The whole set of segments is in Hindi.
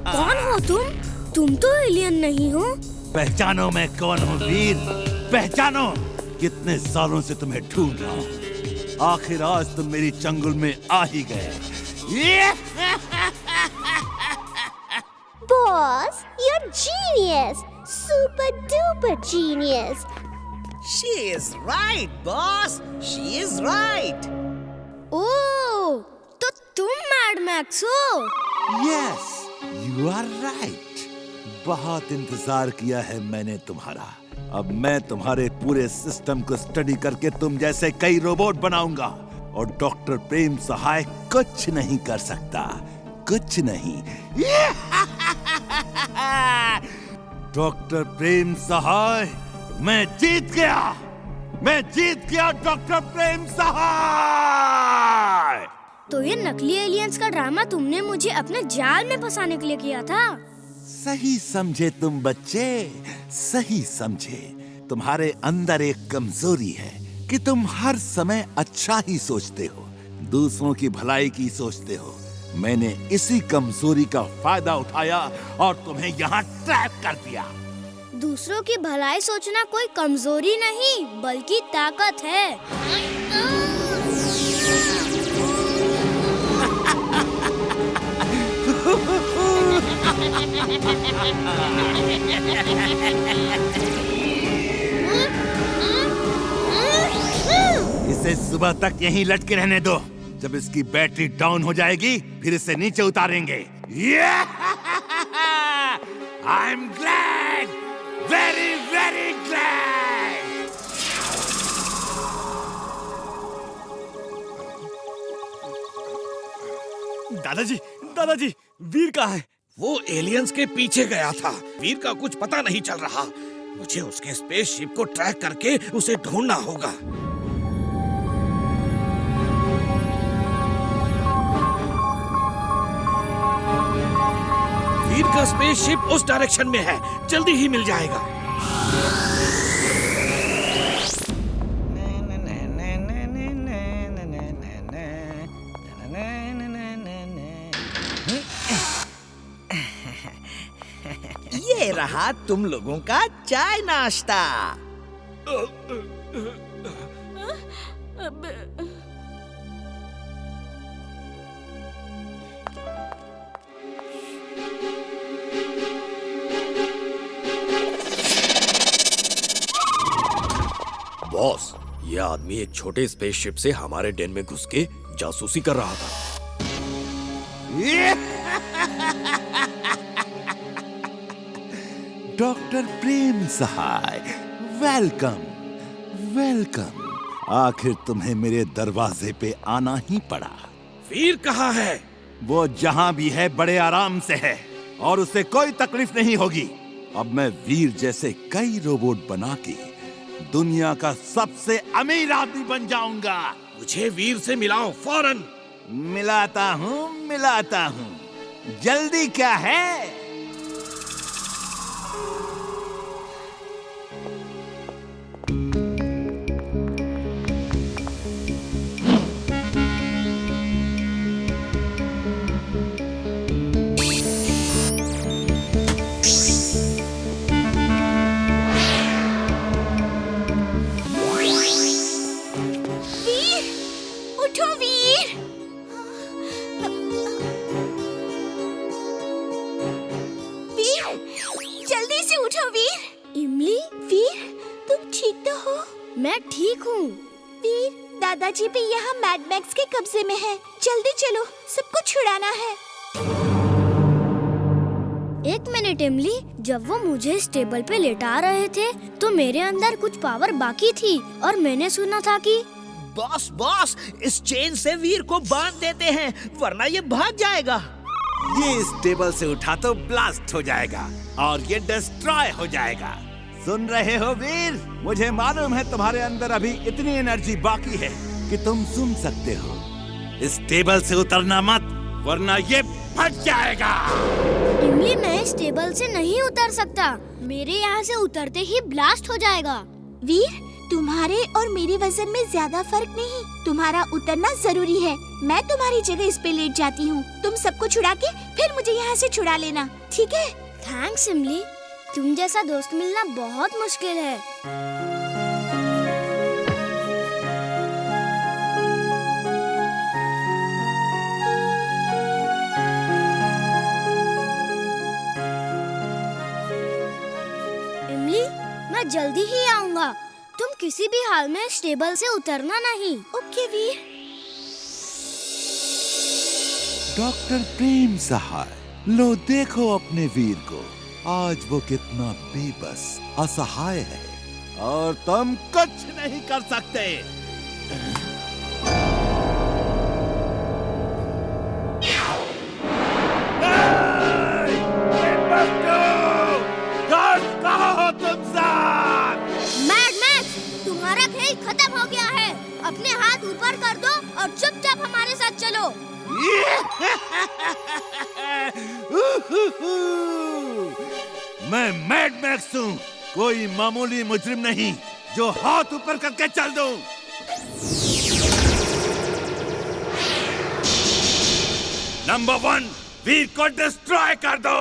कौन हो तुम? तुम तो एलियन नहीं हो। पहचानो मैं कौन हूँ वीर, पहचानो। कितने सालों से तुम्हें ढूंढ रहा हूँ, आखिर आज तुम मेरी चंगुल में आ ही गए। Boss, you're genius, super duper genius. She is right, boss. She is right. ओह, तो तुम मैड मैक्स हो? Yes, you are right. बहुत इंतजार किया है मैंने तुम्हारा। अब मैं तुम्हारे पूरे सिस्टम को स्टडी करके तुम जैसे कई रोबोट बनाऊंगा और डॉक्टर प्रेम सहाय कुछ नहीं कर सकता, कुछ नहीं। डॉक्टर प्रेम सहाय, मैं जीत गया, मैं जीत गया डॉक्टर प्रेम सहाय। तो ये नकली एलियंस का ड्रामा तुमने मुझे अपने जाल में फंसाने के लिए किया था। सही समझे तुम बच्चे, सही समझे। तुम्हारे अंदर एक कमजोरी है कि तुम हर समय अच्छा ही सोचते हो, दूसरों की भलाई की सोचते हो। मैंने इसी कमजोरी का फायदा उठाया और तुम्हें यहाँ ट्रैप कर दिया। दूसरों की भलाई सोचना कोई कमजोरी नहीं बल्कि ताकत है। इसे सुबह तक यहीं लटके रहने दो। जब इसकी बैटरी डाउन हो जाएगी फिर इसे नीचे उतारेंगे। I am glad, very very glad. दादाजी, दादाजी, वीर कहाँ है? वो एलियंस के पीछे गया था। वीर का कुछ पता नहीं चल रहा। मुझे उसके स्पेसशिप को ट्रैक करके उसे ढूंढना होगा। वीर का स्पेसशिप उस डायरेक्शन में है, जल्दी ही मिल जाएगा। ये रहा तुम लोगों का चाय नाश्ता। बॉस, ये आदमी एक छोटे स्पेसशिप से हमारे डेन में घुस के जासूसी कर रहा था। डॉक्टर प्रेम सहाय, वेलकम वेलकम। आखिर तुम्हें मेरे दरवाजे पे आना ही पड़ा। वीर कहाँ है? वो जहां भी है बड़े आराम से है और उसे कोई तकलीफ नहीं होगी। अब मैं वीर जैसे कई रोबोट बना के दुनिया का सबसे अमीर आदमी बन जाऊंगा। मुझे वीर से मिलाओ फौरन। मिलाता हूँ। जल्दी क्या है? मैं ठीक हूँ। वीर, दादाजी भी यहाँ मैड मैक्स के कब्जे में है। जल्दी चलो, सबको छुड़ाना है। एक मिनट इमली, जब वो मुझे इस टेबल पे लेटा रहे थे तो मेरे अंदर कुछ पावर बाकी थी और मैंने सुना था कि बॉस, इस चेन से वीर को बांध देते हैं वरना ये भाग जाएगा। ये इस टेबल से उठा तो ब्लास्ट हो जाएगा और ये डिस्ट्रॉय हो जाएगा। सुन रहे हो वीर? मुझे मालूम है तुम्हारे अंदर अभी इतनी एनर्जी बाकी है कि तुम सुन सकते हो। इस टेबल से उतरना मत वरना ये फट जाएगा। इमली, मैं इस टेबल से नहीं उतर सकता। मेरे यहाँ से उतरते ही ब्लास्ट हो जाएगा। वीर, तुम्हारे और मेरे वजन में ज्यादा फर्क नहीं। तुम्हारा उतरना जरूरी है। मैं तुम्हारी जगह इस पे लेट जाती हूँ। तुम सबको छुड़ा के फिर मुझे यहाँ से छुड़ा लेना, ठीक है? थैंक्स इमली, तुम जैसा दोस्त मिलना बहुत मुश्किल है। इमली, मैं जल्दी ही आऊंगा। तुम किसी भी हाल में इस टेबल से उतरना नहीं। ओके वीर। डॉक्टर प्रेम सहाय, लो देखो अपने वीर को। आज वो कितना बेबस, असहाय है और तुम कुछ नहीं कर सकते। कहाँ हो तुम सब? मैड मैक्स, तुम्हारा खेल खत्म हो गया है। अपने हाथ ऊपर कर दो और चुपचाप हमारे साथ चलो। मैं मैड मैक्स हूँ, कोई मामूली मुजरिम नहीं जो हाथ ऊपर करके चल दूं। नंबर 1, वीर को डिस्ट्रॉय कर दो।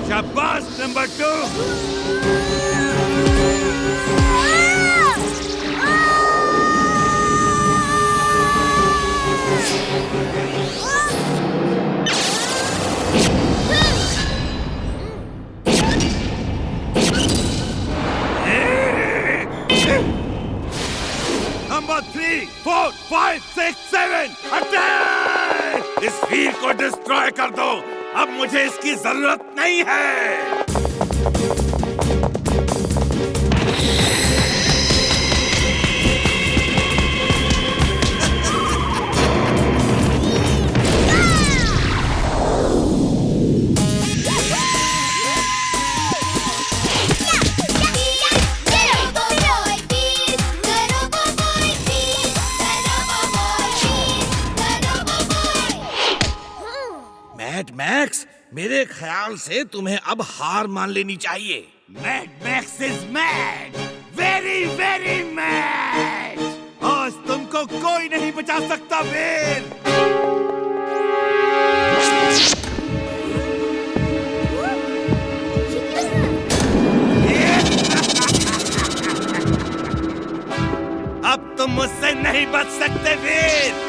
शाबाश नंबर 2। Number 3, 4, 5, 6, 7 attack! इस वीर को डिस्ट्रॉय कर दो। अब मुझे इसकी जरूरत नहीं है। मैड मैक्स, मेरे ख्याल से तुम्हें अब हार मान लेनी चाहिए। Mad max is mad, very very mad. आज तुमको कोई नहीं बचा सकता वीर। अब तुम मुझसे नहीं बच सकते वीर।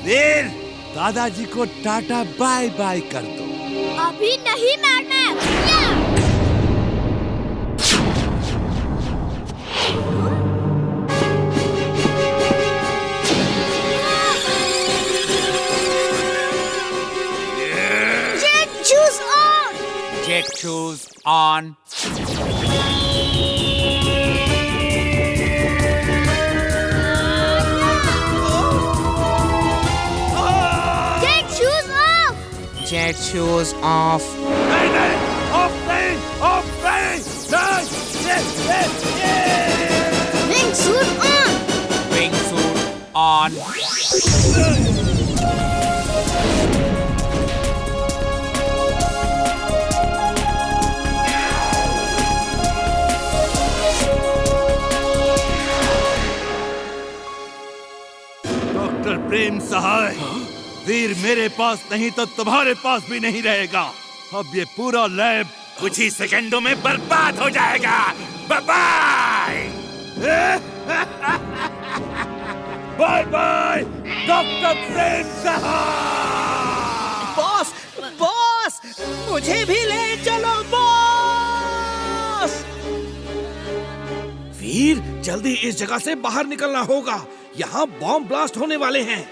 वीर, दादाजी को टाटा बाय बाय कर दो। अभी नहीं mad max. Jet shoes on. Jet shoes on. Jet shoes of. Jet shoes off. नहीं नहीं, ऑफ नहीं, ऑफ नहीं, नहीं। Wing suit on. Wing suit on. वीर मेरे पास नहीं तो तुम्हारे पास भी नहीं रहेगा। अब ये पूरा लैब कुछ ही सेकंडों में बर्बाद हो जाएगा। बाय बाय बाय डॉक्टर प्रेम साहब। बॉस बॉस, मुझे भी ले चलो बॉस। वीर, जल्दी इस जगह से बाहर निकलना होगा। यहाँ बॉम्ब ब्लास्ट होने वाले हैं।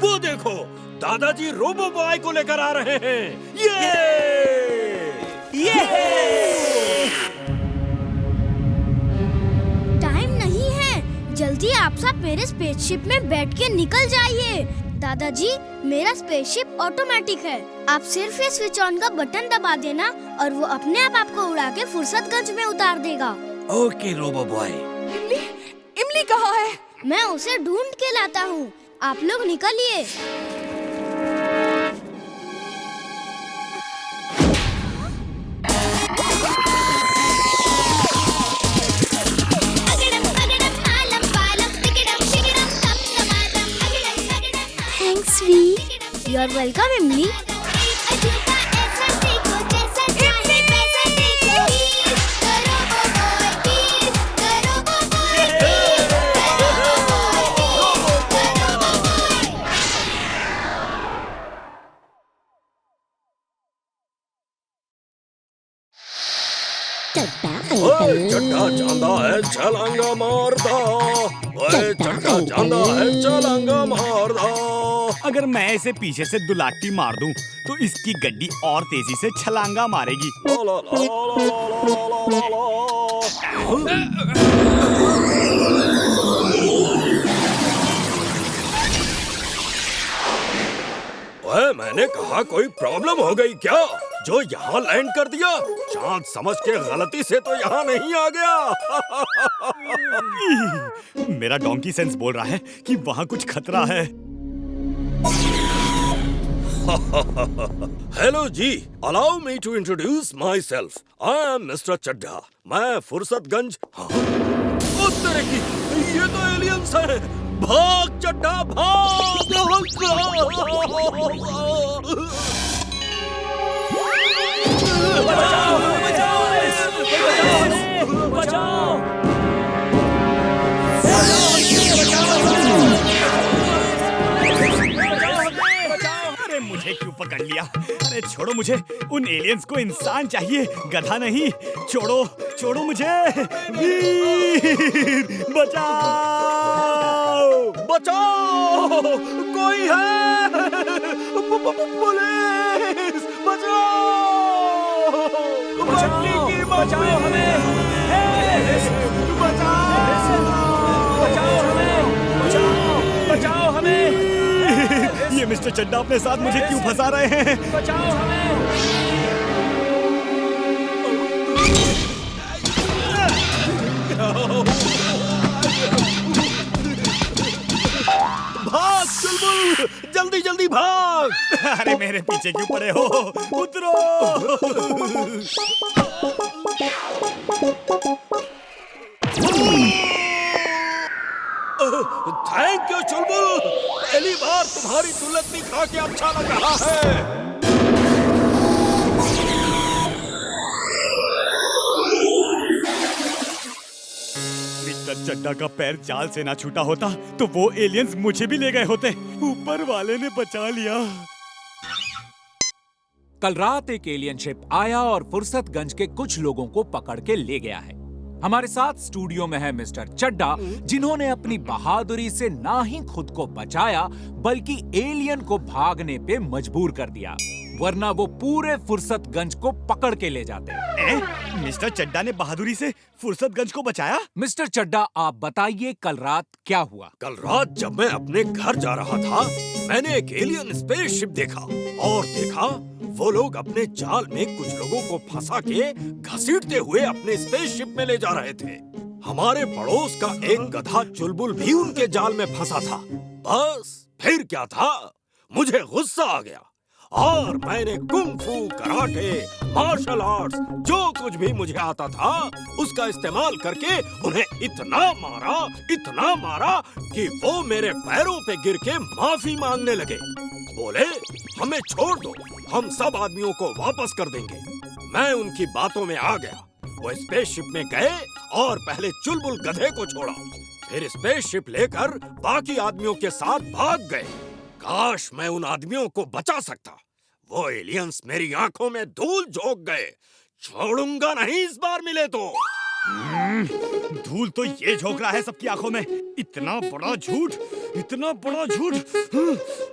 वो देखो, दादाजी रोबो बॉय को लेकर आ रहे हैं। ये टाइम नहीं है, जल्दी आप सब मेरे स्पेसशिप में बैठ के निकल जाइए। दादाजी, मेरा स्पेसशिप ऑटोमेटिक है। आप सिर्फ ये स्विच ऑन का बटन दबा देना और वो अपने आप आपको उड़ा के फुर्सतगंज में उतार देगा। Okay robo boy. इमली कहाँ है? मैं उसे ढूंढ के लाता हूँ, आप लोग निकलिए। थैंक्स वी। You are welcome Imli. Chaddha चांदा है छलांगा मारदा, ओए चड्ढा चांदा है छलांगा मारदा। अगर मैं इसे पीछे से दुलाटी मार दूं, तो इसकी गड्डी और तेजी से छलांगा मारेगी। ला ला ला ला ला ला ला ला। ओए, मैंने कहा कोई प्रॉब्लम हो गई क्या, जो यहाँ लैंड कर दिया? चांद समझ के गलती से तो यहाँ नहीं आ गया। मेरा डोंकी सेंस बोल रहा है कि वहाँ कुछ खतरा है। हेलो जी, allow me to introduce myself. I am mister Chaddha. मैं फुर्सतगंज। हाँ? ओ तेरे की, ये तो एलियंस है। भाग चड्ढा भाग। अरे मुझे क्यों पकड़ लिया? अरे छोड़ो मुझे, उन एलियंस को इंसान चाहिए, गधा नहीं। छोड़ो छोड़ो मुझे। वीर बचाओ बचाओ, कोई है? पुलिस बचाओ, बचाओ हमें, बचाओ हमें। ये मिस्टर चड्ढा अपने साथ मुझे क्यों फंसा रहे हैं? बचाओ हमें। भाग चुलबुल, जल्दी जल्दी भाग। अरे मेरे पीछे क्यों पड़े हो? उतरो। थैंक यू चुलबुल, पहली बार तुम्हारी दुलत्ती खा के अच्छा लग रहा है। मिस्टर चड्ढा का पैर जाल से ना छूटा होता तो वो एलियंस मुझे भी ले गए होते। ऊपर वाले ने बचा लिया। कल रात एक एलियन शिप आया और फुर्सतगंज के कुछ लोगों को पकड़ के ले गया है। हमारे साथ स्टूडियो में है मिस्टर चड्ढा, जिन्होंने अपनी बहादुरी से ना ही खुद को बचाया बल्कि एलियन को भागने पे मजबूर कर दिया, वरना वो पूरे फुर्सतगंज को पकड़ के ले जाते। मिस्टर चड्ढा ने बहादुरी से फुर्सतगंज को बचाया? मिस्टर चड्ढा, आप बताइए कल रात क्या हुआ? कल रात जब मैं अपने घर जा रहा था, मैंने एक एलियन स्पेसशिप देखा और देखा वो लोग अपने जाल में कुछ लोगों को फंसा के घसीटते हुए अपने स्पेसशिप में ले जा रहे थे। हमारे पड़ोस का एक गधा चुलबुल भी उनके जाल में फंसा था। बस फिर क्या था, मुझे गुस्सा आ गया और मैंने कुंग फू, कराटे, मार्शल आर्ट्स, जो कुछ भी मुझे आता था उसका इस्तेमाल करके उन्हें इतना मारा कि वो मेरे पैरों पे गिर के माफी मांगने लगे। बोले हमें छोड़ दो, हम सब आदमियों को वापस कर देंगे। मैं उनकी बातों में आ गया। वो स्पेसशिप में गए और पहले चुलबुल गधे को छोड़ा, फिर स्पेसशिप लेकर बाकी आदमियों के साथ भाग गए। काश मैं उन आदमियों को बचा सकता। वो एलियंस मेरी आंखों में धूल झोंक गए। छोड़ूंगा नहीं इस बार मिले तो। धूल तो ये झोंक रहा है सबकी आंखों में। इतना बड़ा झूठ, इतना बड़ा झूठ।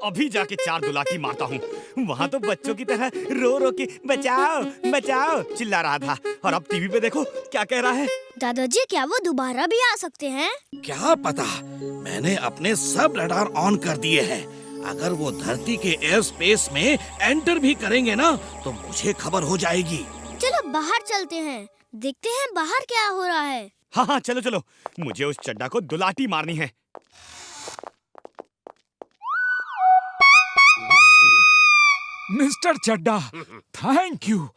अभी जाके 4 दुलाकी मारता हूँ। वहाँ तो बच्चों की तरह रो रो के बचाओ बचाओ चिल्ला रहा था, और अब टीवी पे देखो क्या कह रहा है। दादाजी क्या वो दोबारा भी आ सकते हैं? क्या पता, मैंने अपने सब रडार ऑन कर दिए हैं। अगर वो धरती के एयर स्पेस में एंटर भी करेंगे ना तो मुझे खबर हो जाएगी। चलो बाहर चलते हैं, देखते हैं बाहर क्या हो रहा है। हाँ हाँ चलो चलो, मुझे उस चड्डा को दुलाटी मारनी है। Mister Chadha, thank you.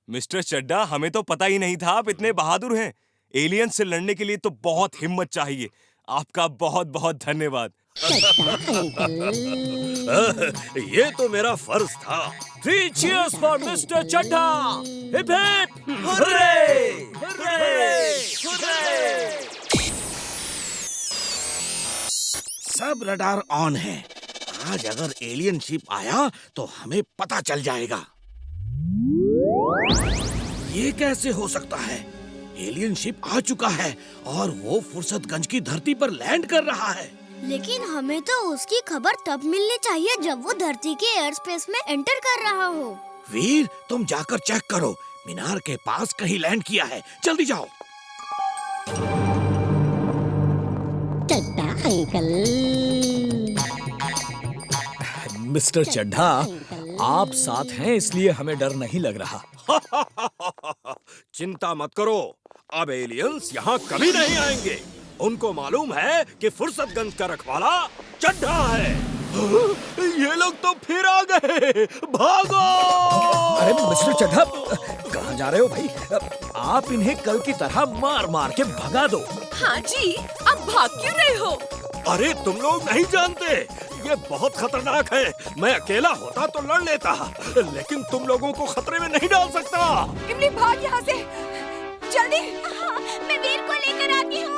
Mister Chadha, हमें तो पता ही नहीं था आप इतने बहादुर हैं। एलियन से लड़ने के लिए तो बहुत हिम्मत चाहिए। आपका बहुत बहुत धन्यवाद। ये तो मेरा फर्ज था। 3 cheers for Mr. Chaddha. Hip hip hooray! सब रडार ऑन है। आज अगर एलियन शिप आया तो हमें पता चल जाएगा। ये कैसे हो सकता है? एलियन शिप आ चुका है और वो फुर्सतगंज की धरती पर लैंड कर रहा है। लेकिन हमें तो उसकी खबर तब मिलनी चाहिए जब वो धरती के एयर स्पेस में एंटर कर रहा हो। वीर, तुम जाकर चेक करो, मीनार के पास कहीं लैंड किया है। जल्दी जाओ। चड्डा अंकल। मिस्टर चड्ढा, आप साथ हैं इसलिए हमें डर नहीं लग रहा। चिंता मत करो, अब एलियंस यहाँ कभी नहीं आएंगे। उनको मालूम है कि फुर्सतगंज का रखवाला चड्ढा है। ये लोग तो फिर आ गए, भागो! अरे मिस्टर चड्ढा, कहाँ जा रहे हो भाई? आप इन्हें कल की तरह मार मार के भगा दो। हाँ जी, आप भाग क्यों रहे हो? अरे तुम लोग नहीं जानते, ये बहुत खतरनाक है। मैं अकेला होता तो लड़ लेता, लेकिन तुम लोगों को खतरे में नहीं डाल सकता। इमली भाग यहाँ से, जल्दी। हाँ, मैं वीर को लेकर आती हूँ।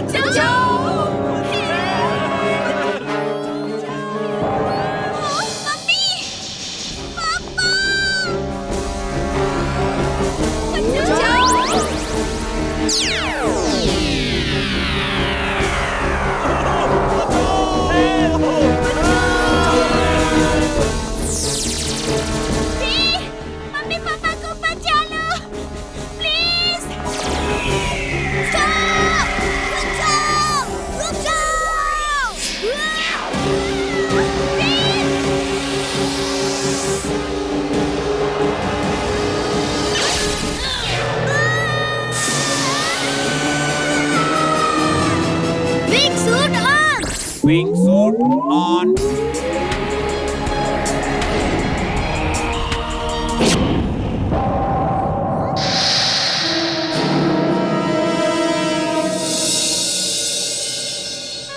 बचाओ! मम्मी, पापा, मम्मी पापा को बचा लो, प्लीज। रुक जाओ। Wing suit on. Wing suit on.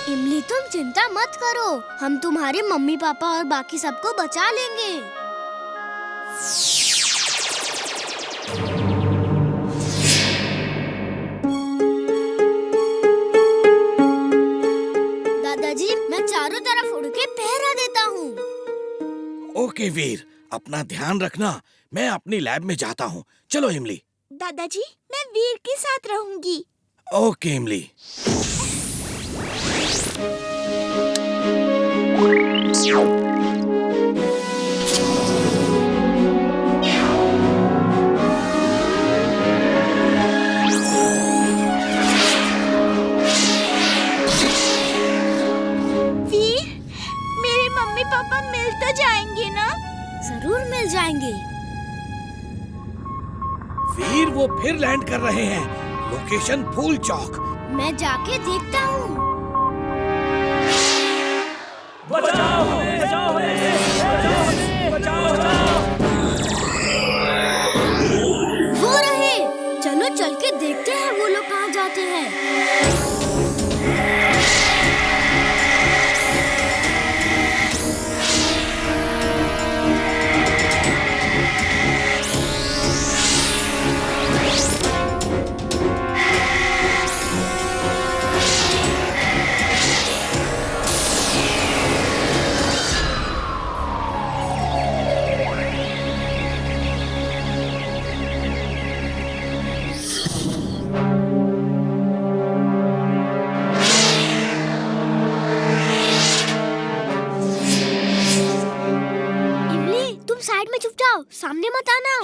इमली तुम चिंता मत करो, हम तुम्हारे मम्मी पापा और बाकी सबको बचा लेंगे। दादाजी, मैं चारों तरफ उड़ के पहरा देता हूँ। ओके वीर, अपना ध्यान रखना। मैं अपनी लैब में जाता हूँ। चलो इमली। दादाजी, मैं वीर के साथ रहूंगी। ओके इमली। वीर, मेरे मम्मी पापा मिल तो जाएंगे ना? जरूर मिल जाएंगे। वीर, वो फिर लैंड कर रहे हैं। लोकेशन फूल चौक। मैं जाके देखता हूँ। बचाओ हमें, बचाओ हमें, बचाओ हमें, बचाओ, बचाओ। वो रहे, चलो चल के देखते हैं वो लोग कहाँ जाते हैं। साइड में छुप जाओ, सामने मत आना।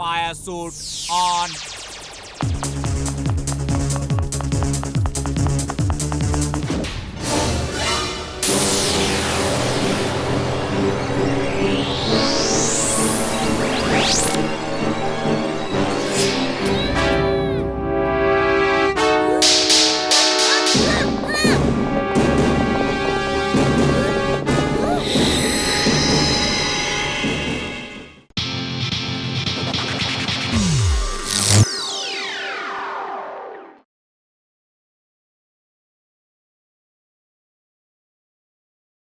Fire suit on!